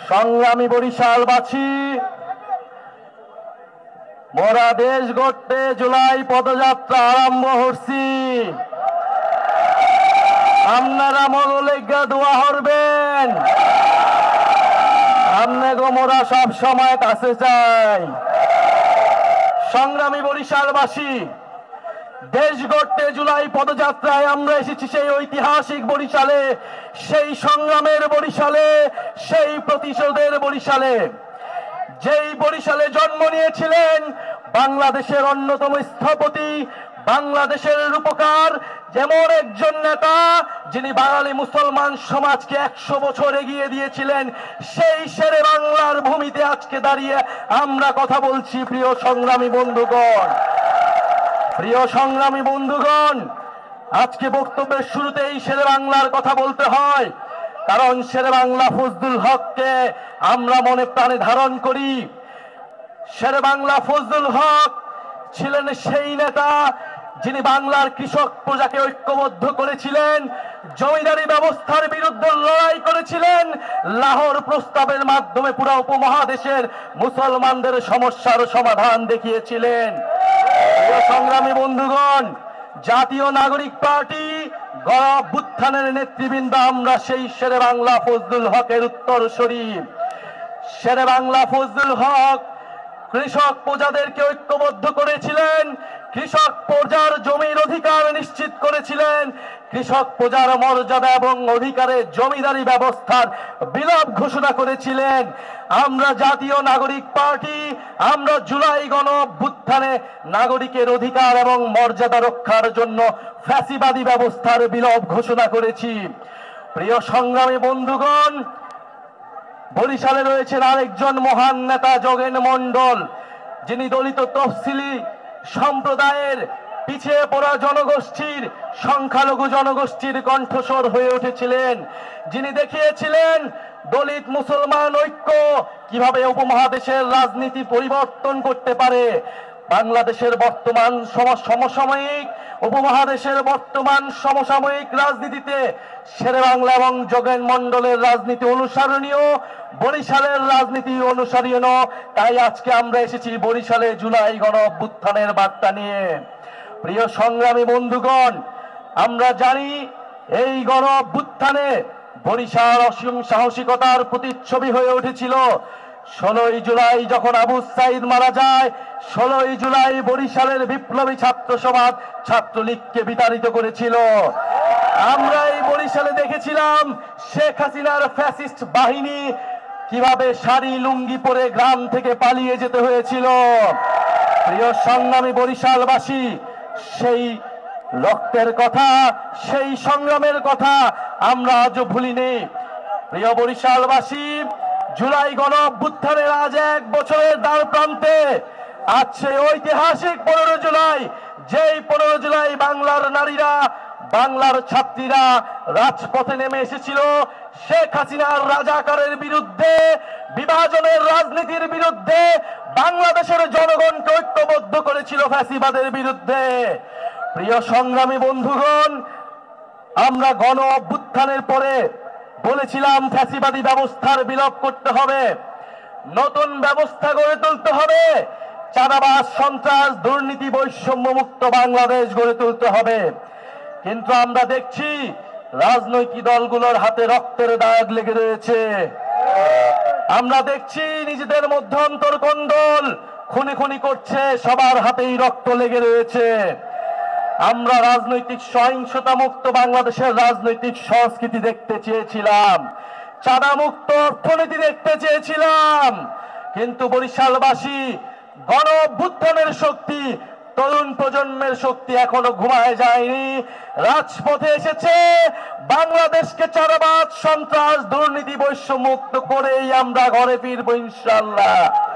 সংগ্রামী বরিশালবাসী, মোরা দেশ গড়তে জুলাই পদযাত্রা আরম্ভ করছি। আপনারা মনোলেজ্ঞা দোয়া করবেন, আপনাকে মোরা সব সময় কাছে চাই। সংগ্রামী বরিশালবাসী, দেশ গড়তে জুলাই পদযাত্রায় আমরা এসেছি সেই ঐতিহাসিক বরিশালে, সেই সংগ্রামের বরিশালে, সেই প্রতিশোধের বরিশালে, যেই বরিশালে জন্ম নিয়েছিলেন বাংলাদেশের অন্যতম স্থপতি, বাংলাদেশের রূপকার, যেমন একজন নেতা যিনি বাঙালি মুসলমান সমাজকে 100 বছর এগিয়ে দিয়েছিলেন, সেই শেরে বাংলার ভূমিতে আজকে দাঁড়িয়ে আমরা কথা বলছি। প্রিয় সংগ্রামী বন্ধুগণ, প্রিয় সংগ্রামী বন্ধুগণ, আজকে বক্তব্যের শুরুতেই শেরে বাংলার কথা বলতে হয়, কারণ শেরে বাংলা ফজলুল হককে আমরা মনে প্রাণে ধারণ করি। শেরে বাংলা ফজলুল হক ছিলেন সেই নেতা যিনি বাংলার কৃষক প্রজাকে ঐক্যবদ্ধ করেছিলেন, জমিদারি ব্যবস্থার বিরুদ্ধে লড়াই করেছিলেন, লাহোর প্রস্তাবের মাধ্যমে পুরো উপমহাদেশের মুসলমানদের সমস্যার সমাধান দেখিয়েছিলেন। সংগ্রামী বন্ধুগণ, জাতীয় নাগরিক পার্টি গণ অভ্যুত্থানের নেতৃবৃন্দ আমরা সেই শেরে বাংলা ফজলুল হকের উত্তরসূরি। শেরে বাংলা ফজলুল হক কৃষক প্রজাদেরকে ঐক্যবদ্ধ করেছিলেন, কৃষক প্রজার জমির অধিকার নিশ্চিত করেছিলেন, কৃষক প্রজার মর্যাদা এবং অধিকারে জমিদারি ব্যবস্থার বিলোপ ঘোষণা করেছিলেন। আমরা জাতীয় নাগরিক পার্টি, আমরা জুলাই গণ অভ্যুত্থানে নাগরিকের অধিকার এবং মর্যাদা রক্ষার জন্য ফ্যাসিবাদী ব্যবস্থার বিলোপ ঘোষণা করেছি। প্রিয় সংগ্রামী বন্ধুগণ, বরিশালে রয়েছেন আরেকজন মহান নেতা যোগেন মণ্ডল, যিনি দলিত তফসিলি সম্প্রদায়ের পিছিয়ে পড়া জনগোষ্ঠীর, সংখ্যালঘু জনগোষ্ঠীর কণ্ঠস্বর হয়ে উঠেছিলেন, যিনি দেখিয়েছিলেন দলিত মুসলমান ঐক্য কিভাবে উপমহাদেশের রাজনীতি পরিবর্তন করতে পারে। বাংলাদেশের বর্তমান সমসাময়িক, উপমহাদেশের বর্তমান সমসাময়িক রাজনীতিতে শেরে বাংলা এবং যোগেন মণ্ডলের রাজনীতি অনুসরণীয়, বরিশালের রাজনীতি অনুসরণীয়। তাই আজকে আমরা এসেছি বরিশালে জুলাই গণ অভ্যুত্থানের বার্তা নিয়ে। প্রিয় সংগ্রামী বন্ধুগণ, আমরা জানি এই গণ অভ্যুত্থানে বরিশাল অসীম সাহসিকতার প্রতিচ্ছবি হয়ে উঠেছিল। 16ই জুলাই যখন আবু সাইদ মারা যায়, 16ই জুলাই বরিশালের বিপ্লবী ছাত্র সমাজ ছাত্রলীগকে বিতাড়িত করেছিল। আমরা এই বরিশালে দেখেছিলাম শেখ হাসিনার ফ্যাসিস্ট বাহিনী কিভাবে শাড়ি লুঙ্গি পরে গ্রাম থেকে পালিয়ে যেতে হয়েছিল। প্রিয় সংগ্রামী বরিশালবাসী, সেই রক্তের কথা, সেই সংগ্রামের কথা আমরা আজও ভুলিনি। প্রিয় বরিশালবাসী, জুলাই গণ অভ্যুত্থানের আজ 1 বছরের দ্বার প্রান্তে, আজ সেই ঐতিহাসিক 15 জুলাই, যেই 15 জুলাই বাংলার নারীরা, বাংলার ছাত্রীরা রাজপথে নেমে এসেছিল শেখ হাসিনার রাজাকারের বিরুদ্ধে, বিভাজনের রাজনীতির বিরুদ্ধে, বাংলাদেশের জনগণকে ঐক্যবদ্ধ করেছিল ফ্যাসিবাদের বিরুদ্ধে। প্রিয় সংগ্রামী বন্ধুগণ, আমরা গণ অভ্যুত্থানের পরে বলেছিলাম ফ্যাসিবাদী ব্যবস্থার বিলোপ করতে হবে, নতুন ব্যবস্থা গড়ে তুলতে হবে, চাঁদাবাজ, সন্ত্রাস, দুর্নীতি, বৈষম্য মুক্ত বাংলাদেশ গড়ে তুলতে হবে। কিন্তু আমরা দেখছি রাজনৈতিক দলগুলোর হাতে রক্তের দাগ লেগে রয়েছে। আমরা দেখছি নিজেদের মধ্যে অন্তর্কন্দল, খুনি খুনি করছে, সবার হাতেই রক্ত লেগে রয়েছে। আমরা রাজনৈতিক সহিংসতা মুক্ত বাংলাদেশের রাজনৈতিক সংস্কৃতি দেখতে চেয়েছিলাম, চাঁদা মুক্ত অর্থনীতি দেখতে চেয়েছিলাম। কিন্তু বরিশালবাসী, গণ অভ্যুত্থানের শক্তি, তরুণ প্রজন্মের শক্তি এখনো ঘুমায় যায়নি, রাজপথে এসেছে। বাংলাদেশকে চাঁদাবাজ, সন্ত্রাস, দুর্নীতি, বৈষম্য মুক্ত করেই আমরা ঘরে ফিরবো ইনশাআল্লাহ।